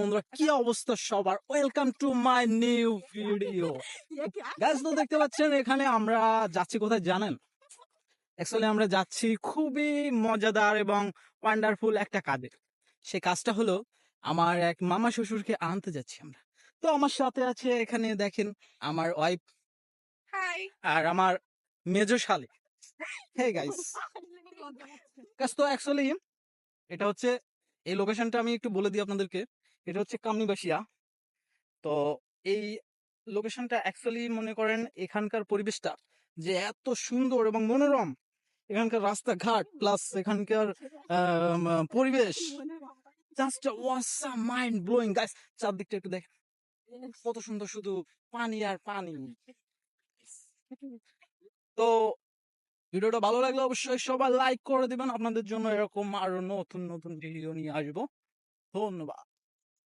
বন্ধুরা কি অবস্থা সবার, welcome to my new video. Guys, তো দেখতে পাচ্ছেন এখানে আমরা যাচ্ছি কোথায় জানেন? অ্যাকচুয়ালি আমরা যাচ্ছি খুবই মজাদার এবং ওয়ান্ডারফুল একটা কাজে। সেই কাজটা হলো আমার এক মামা শ্বশুরকে আনতে যাচ্ছি আমরা। তো আমার সাথে আছে এখানে দেখেন আমার ওয়াইফ হাই। আর আমার মেজো শালি। হে গাইস, তো অ্যাকচুয়ালি এটা হচ্ছে, এই লোকেশনটা আমি একটু বলে দিই আপনাদেরকে। এটা হচ্ছে কামনিবাসিয়া। তো এই লোকেশনটা অ্যাকচুয়ালি মনে করেন এখানকার পরিবেশটা যে এত সুন্দর এবং মনোরম, এখানকার রাস্তাঘাট প্লাস এখানকার পরিবেশ just awesome, mind blowing guys. চারদিকটা একটু দেখেন, কত সুন্দর, শুধু পানি আর পানি। তো ভিডিওটা ভালো লাগলে অবশ্যই সবাই লাইক করে দিবেন। আপনাদের জন্য এরকম আরো নতুন নতুন ভিডিও নিয়ে আসবো। ধন্যবাদ।